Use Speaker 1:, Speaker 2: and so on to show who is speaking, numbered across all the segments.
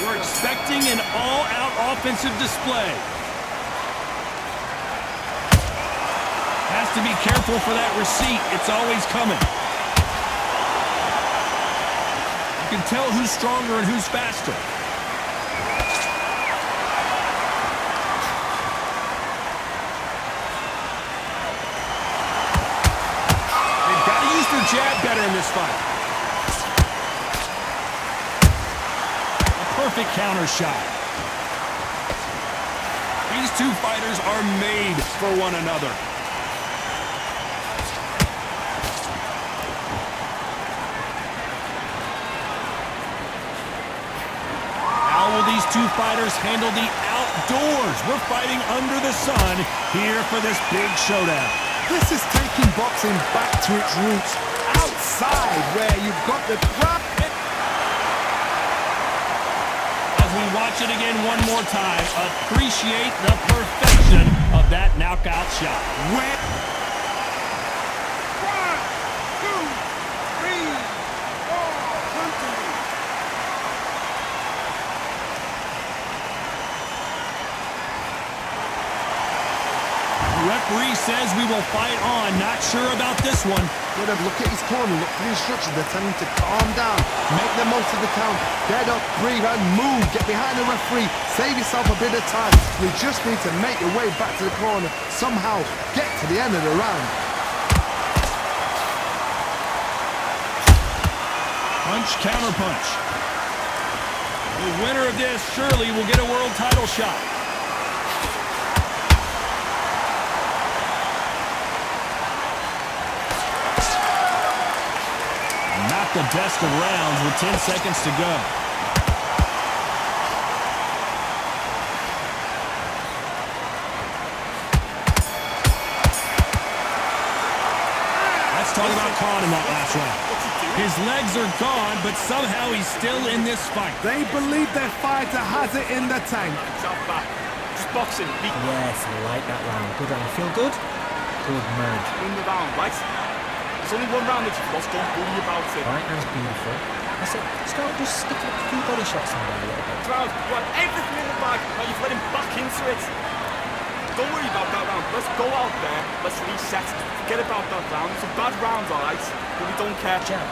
Speaker 1: We're expecting an all-out offensive display. Has to be careful for that receipt. It's always coming. You can tell who's stronger and who's faster. They've got to use their jab better in this fight. A perfect counter shot. These two fighters are made for one another. These two fighters handle the outdoors. We're fighting under the sun here for this big showdown.
Speaker 2: This is taking boxing back to its roots. Outside where you've got the crowd.
Speaker 1: As we watch it again one more time, appreciate the perfection of that knockout shot. Referee says we will fight on. Not sure about this one.
Speaker 2: Gotta look at his corner, look for the instructions. They're telling him to calm down, make the most of the count, get up, breathe, and move. Get behind the referee, save yourself a bit of time. You just need to make your way back to the corner. Somehow get to the end of the round.
Speaker 1: Punch, counter punch. The winner of this surely will get a world title shot. The best of rounds with 10 seconds to go. Let's talk about Khan in that last round. His legs are gone, but somehow he's still in this fight.
Speaker 2: They believe their fighter has it in the tank.
Speaker 3: Just boxing.
Speaker 4: Yes, I like that round. Good round. Feel good? Good man.
Speaker 3: Win the round, right? There's only one round that you've lost, don't worry about it.
Speaker 4: Right hand's beautiful. I said, start just sticking a few body shots in there a little bit.
Speaker 3: Round, you want everything in the bag, now you've let him back into it. Don't worry about that round. Let's go out there, let's reset. Forget about that round. It's a bad round, alright? But we don't care.
Speaker 4: Jab,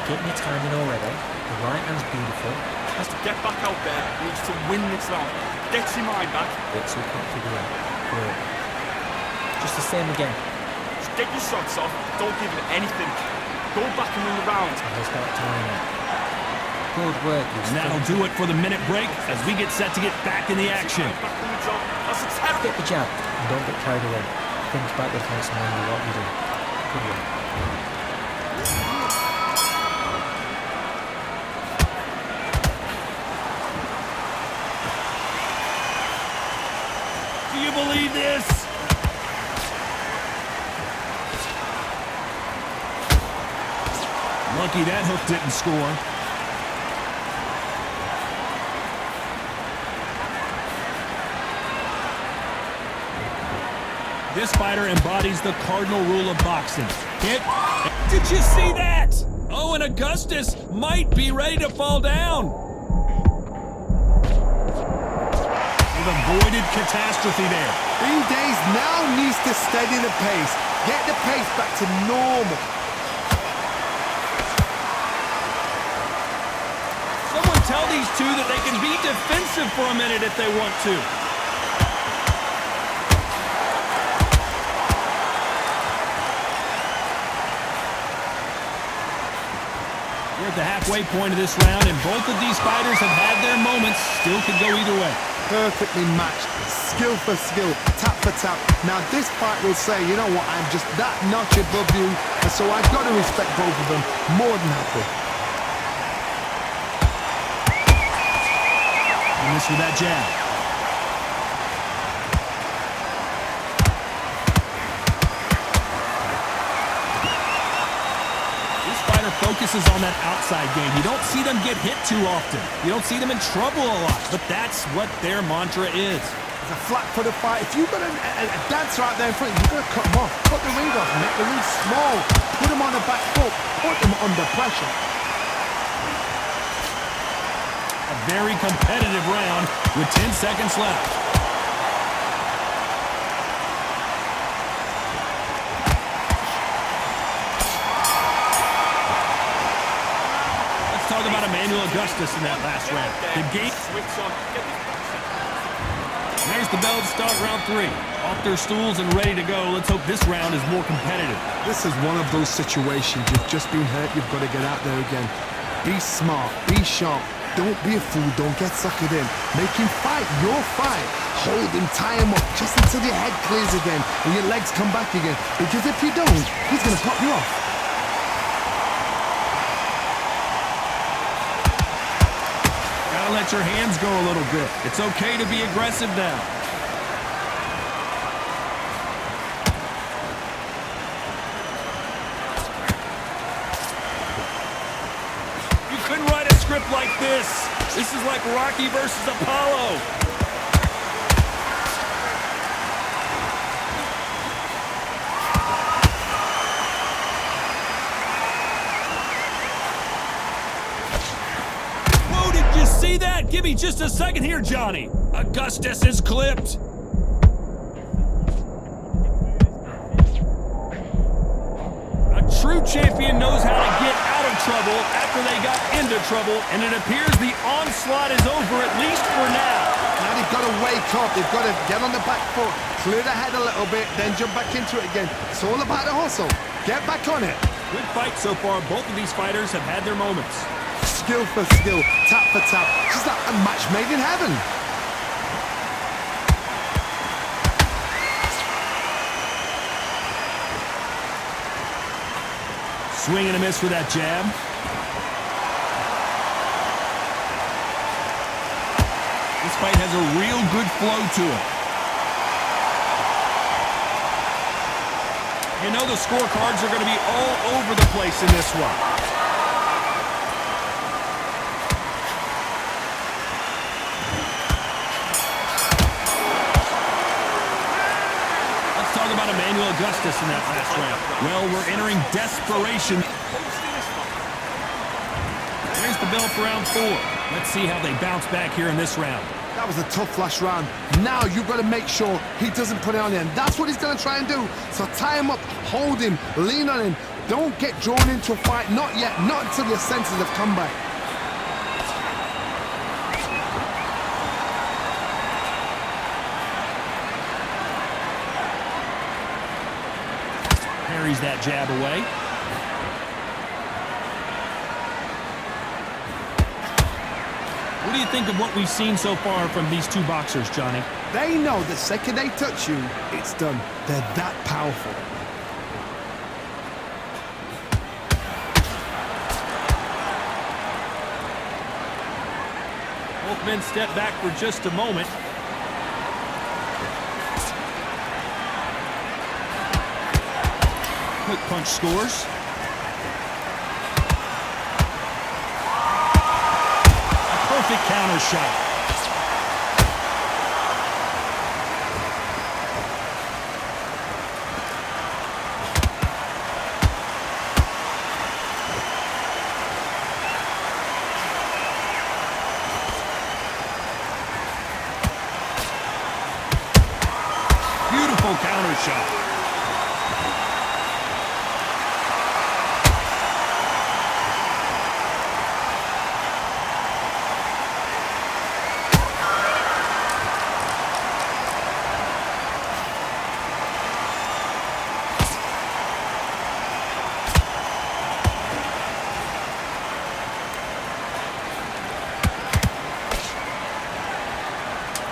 Speaker 4: getting your timing already. The right hand's beautiful.
Speaker 3: Has to get back out there, he needs to win this round. Get your mind back.
Speaker 4: Bits we can't figure out. Good. Just the same again.
Speaker 3: Get your shots off, don't give it anything. Go back and win the round.
Speaker 4: He's got time. Good work.
Speaker 1: And that'll do it for the minute break as we get set to get back in the action.
Speaker 3: Back on the job. That's a terrible.
Speaker 4: Get the jab and don't get carried away. Think back with nice mind what you do. Good work.
Speaker 1: Do you believe this? Lucky that hook didn't score. This fighter embodies the cardinal rule of boxing. Hit. Did you see that? Oh, and Augustus might be ready to fall down. They've avoided catastrophe there.
Speaker 2: Days now needs to steady the pace. Get the pace back to normal.
Speaker 1: Someone tell these two that they can be defensive for a minute if they want to. We're at the halfway point of this round, and both of these fighters have had their moments. Still could go either way.
Speaker 2: Perfectly matched, skill for skill, tap for tap. Now this fight will say, you know what, I'm just that notch above you, and so I've got to respect both of them more than happy.
Speaker 1: And this with that jab. This fighter focuses on that outside game. You don't see them get hit too often. You don't see them in trouble a lot, but that's what their mantra is.
Speaker 2: It's a flat-footed fight. If you've got a dancer out there in front, you've got to cut them off. Cut the ring off, make the ring small. Put them on the back foot. Put them under pressure.
Speaker 1: A very competitive round with 10 seconds left. Talk about Emmanuel Augustus in that last round. The game. There's the bell to start round 3. Off their stools and ready to go. Let's hope this round is more competitive.
Speaker 2: This is one of those situations. You've just been hurt. You've got to get out there again. Be smart. Be sharp. Don't be a fool. Don't get suckered in. Make him fight your fight. Hold him, tie him up just until your head clears again and your legs come back again. Because if you don't, he's going to pop you off.
Speaker 1: Let your hands go a little bit. It's okay to be aggressive now. You couldn't write a script like this. This is like Rocky versus Apollo. See that? Give me just a second here, Johnny. Augustus is clipped. A true champion knows how to get out of trouble after they got into trouble, and it appears the onslaught is over, at least for now.
Speaker 2: Now they've got to wake up. They've got to get on the back foot, clear the head a little bit, then jump back into it again. It's all about the hustle. Get back on it.
Speaker 1: Good fight so far. Both of these fighters have had their moments.
Speaker 2: Skill for skill, tap for tap. Just like a match made in heaven.
Speaker 1: Swing and a miss with that jab. This fight has a real good flow to it. You know the scorecards are going to be all over the place in this one. About Emmanuel Augustus in that last round. Well, we're entering desperation. There's the bell for round 4. Let's see how they bounce back here in this round.
Speaker 2: That was a tough last round. Now you've got to make sure he doesn't put it on you, and that's what he's going to try and do. So tie him up, hold him, lean on him. Don't get drawn into a fight. Not yet. Not until your senses have come back.
Speaker 1: Parries that jab away. What do you think of what we've seen so far from these two boxers, Johnny?
Speaker 2: They know the second they touch you, it's done. They're that powerful.
Speaker 1: Both men step back for just a moment. Quick punch scores. A perfect counter shot. Beautiful counter shot.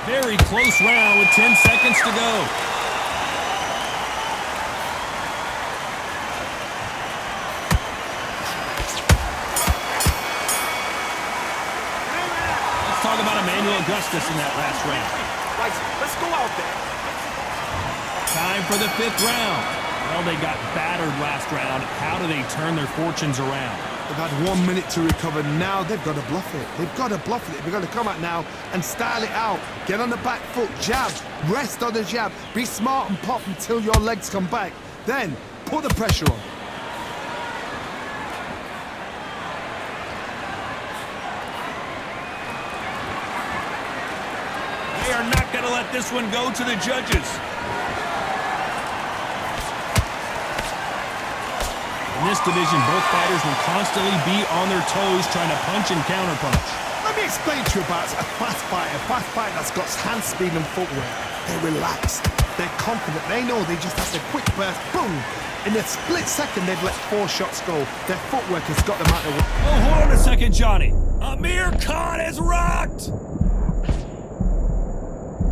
Speaker 1: Very close round with 10 seconds to go. Let's talk about Emmanuel Augustus in that last round.
Speaker 3: Right, let's go out there.
Speaker 1: Time for the 5th round. Well, they got battered last round. How do they turn their fortunes around?
Speaker 2: They've had 1 minute to recover. Now they've got to bluff it. They've got to bluff it. They've got to come out now and style it out. Get on the back foot, jab, rest on the jab. Be smart and pop until your legs come back. Then put the pressure on.
Speaker 1: they are not going to let this one go to the judges. In this division, both fighters will constantly be on their toes trying to punch and counterpunch.
Speaker 2: Let me explain to you about a fast fighter that's got hand speed and footwork. They're relaxed, they're confident, they know they just have a quick burst, boom! In a split second, they've let 4 shots go. Their footwork has got them out of the way.
Speaker 1: Oh, hold on a second, Johnny. Amir Khan is rocked!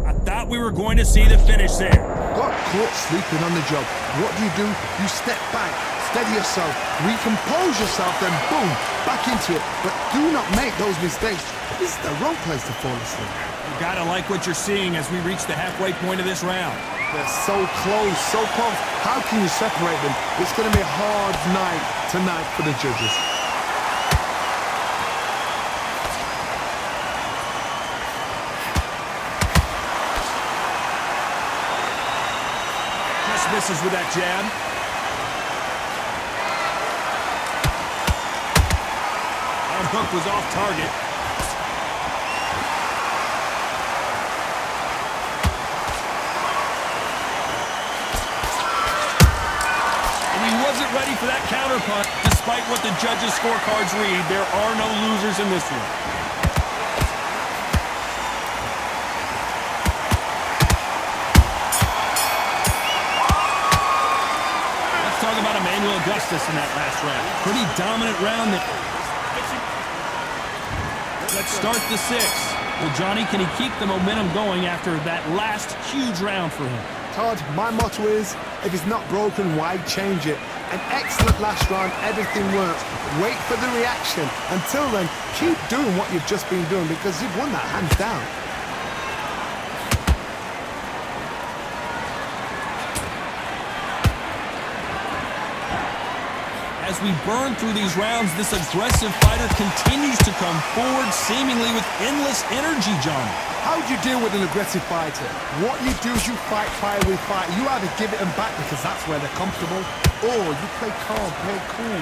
Speaker 1: I thought we were going to see the finish there.
Speaker 2: Got caught sleeping on the job. What do? You step back, steady yourself, recompose yourself, then boom, back into it. But do not make those mistakes. This is the wrong place to fall asleep.
Speaker 1: You gotta like what you're seeing as we reach the halfway point of this round.
Speaker 2: They're so close, so close. How can you separate them? It's going to be a hard night tonight for the judges.
Speaker 1: Just misses with that jab. That hook was off target. Wasn't ready for that counterpunch. Despite what the judges' scorecards read, there are no losers in this one. Let's talk about Emmanuel Augustus in that last round. Pretty dominant round there. Let's start the 6th. Well, Johnny, can he keep the momentum going after that last huge round for him?
Speaker 2: Todd, my motto is, if it's not broken, why change it? An excellent last round, everything works. Wait for the reaction. Until then, keep doing what you've just been doing because you've won that hands down.
Speaker 1: As we burn through these rounds, this aggressive fighter continues to come forward, seemingly with endless energy, John.
Speaker 2: How do you deal with an aggressive fighter? What you do is you fight fire with fire. You either give it them back because that's where they're comfortable, or you play calm, play cool.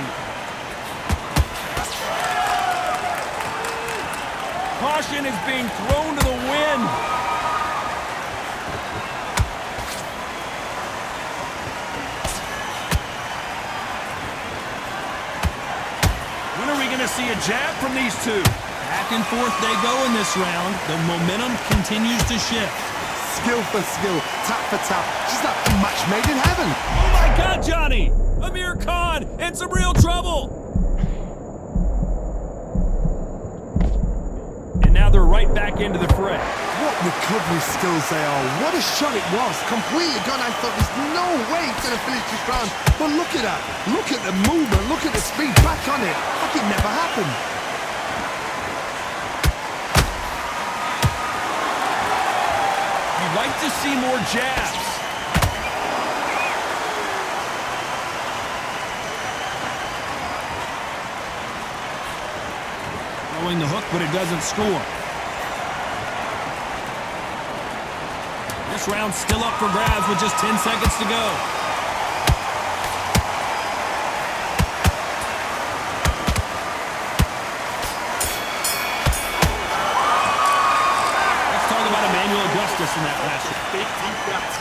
Speaker 1: Caution is being thrown to the wind. When are we going to see a jab from these two? Back and forth they go in this round. The momentum continues to shift.
Speaker 2: Skill for skill, tap for tap. Just like a match made in heaven.
Speaker 1: Oh my God, Johnny! Amir Khan in some real trouble. And now they're right back into the fray.
Speaker 2: What recovery skills they are. What a shot it was. Completely gone. I thought there's no way he's going to finish this round. But look at that. Look at the movement. Look at the speed. Back on it. Like it never happened.
Speaker 1: You'd like to see more jabs. Throwing the hook, but it doesn't score. This round's still up for grabs with just 10 seconds to go. Let's talk about Emmanuel Augustus in that last round.
Speaker 3: Big deep breaths.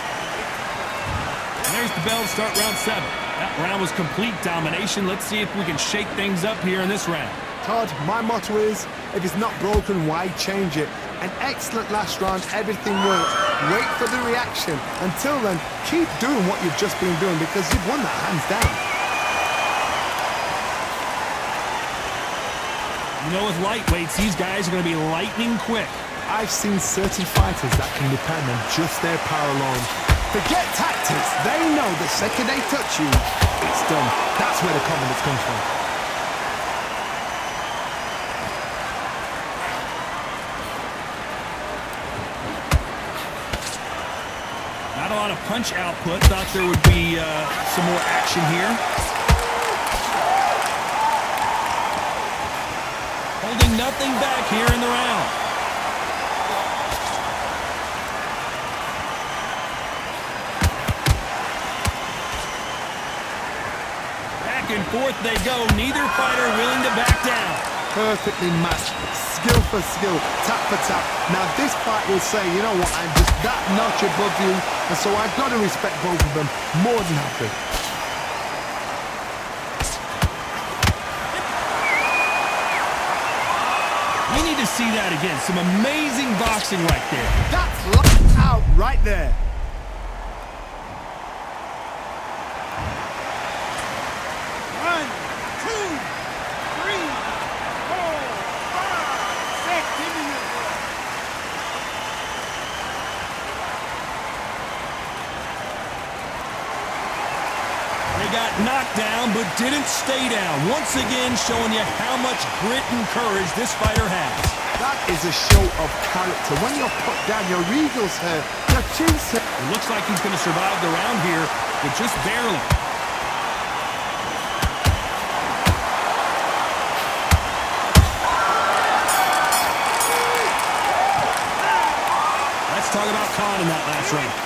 Speaker 1: And there's the bell to start round 7. That round was complete domination. Let's see if we can shake things up here in this round.
Speaker 2: Todd, my motto is, if it's not broken, why change it? An excellent last round, everything worked. Wait for the reaction. Until then, keep doing what you've just been doing because you've won that hands down.
Speaker 1: You know, with lightweights, these guys are going to be lightning quick.
Speaker 2: I've seen certain fighters that can depend on just their power alone. Forget tactics. They know the second they touch you, it's done. That's where the confidence comes from.
Speaker 1: Not a lot of punch output. Thought there would be some more action here. Holding nothing back here in the round. Back and forth they go. Neither fighter willing to back down.
Speaker 2: Perfectly matched. Skill for skill, tap for tap. Now this fight will say, you know what, I'm just that notch above you, and so I've got to respect both of them more than happy.
Speaker 1: We need to see that again. Some amazing boxing right there.
Speaker 2: That's locked out right there.
Speaker 1: Got knocked down, but didn't stay down. Once again, showing you how much grit and courage this fighter has.
Speaker 2: That is a show of character. When you're put down, your eagle's hurt, your chin's hurt.
Speaker 1: It looks like he's going to survive the round here, but just barely. Let's talk about Khan in that last round.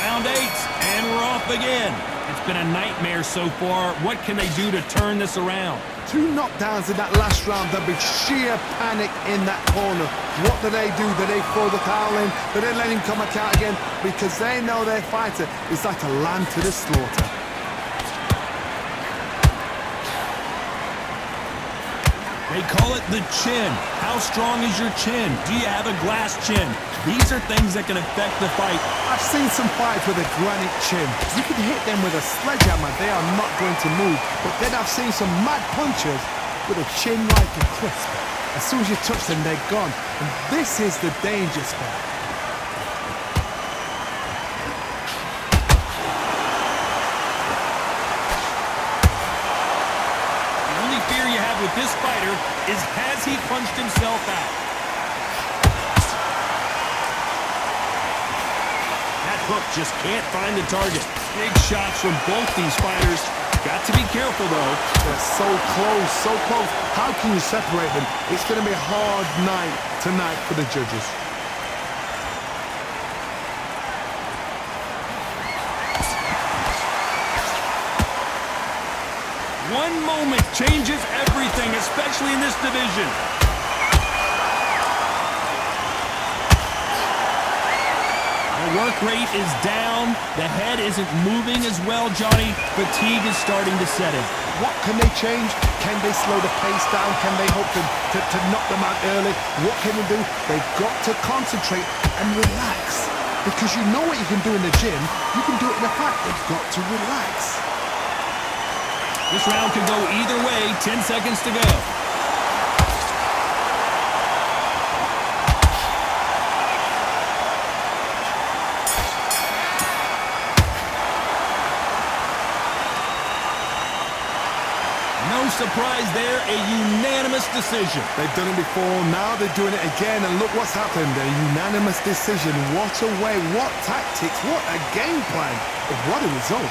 Speaker 1: Round 8, and we're off again. It's been a nightmare so far. What can they do to turn this around?
Speaker 2: 2 knockdowns in that last round. There'll be sheer panic in that corner. What do? Do they throw the towel in? Do they let him come back out again? Because they know their fighter is like a lamb to the slaughter.
Speaker 1: They call it the chin. How strong is your chin? Do you have a glass chin? These are things that can affect the fight.
Speaker 2: I've seen some fights with a granite chin. You can hit them with a sledgehammer, they are not going to move. But then I've seen some mad punchers with a chin like a crisp. As soon as you touch them, they're gone. And this is the danger spot.
Speaker 1: The only fear you have with this fighter is, has he punched himself out? Hook just can't find the target. Big shots from both these fighters. Got to be careful, though.
Speaker 2: They're so close, so close. How can you separate them? It's going to be a hard night tonight for the judges.
Speaker 1: One moment changes everything, especially in this division. The work rate is down. The head isn't moving as well, Johnny. Fatigue is starting to set in.
Speaker 2: What can they change? Can they slow the pace down? Can they hope to knock them out early? What can they do? They've got to concentrate and relax. Because you know what you can do in the gym. You can do it in the fight. They've got to relax.
Speaker 1: This round could go either way. 10 seconds to go. No surprise there, a unanimous decision.
Speaker 2: They've done it before, now they're doing it again, and look what's happened. A unanimous decision. What a way, what tactics, what a game plan. What a result.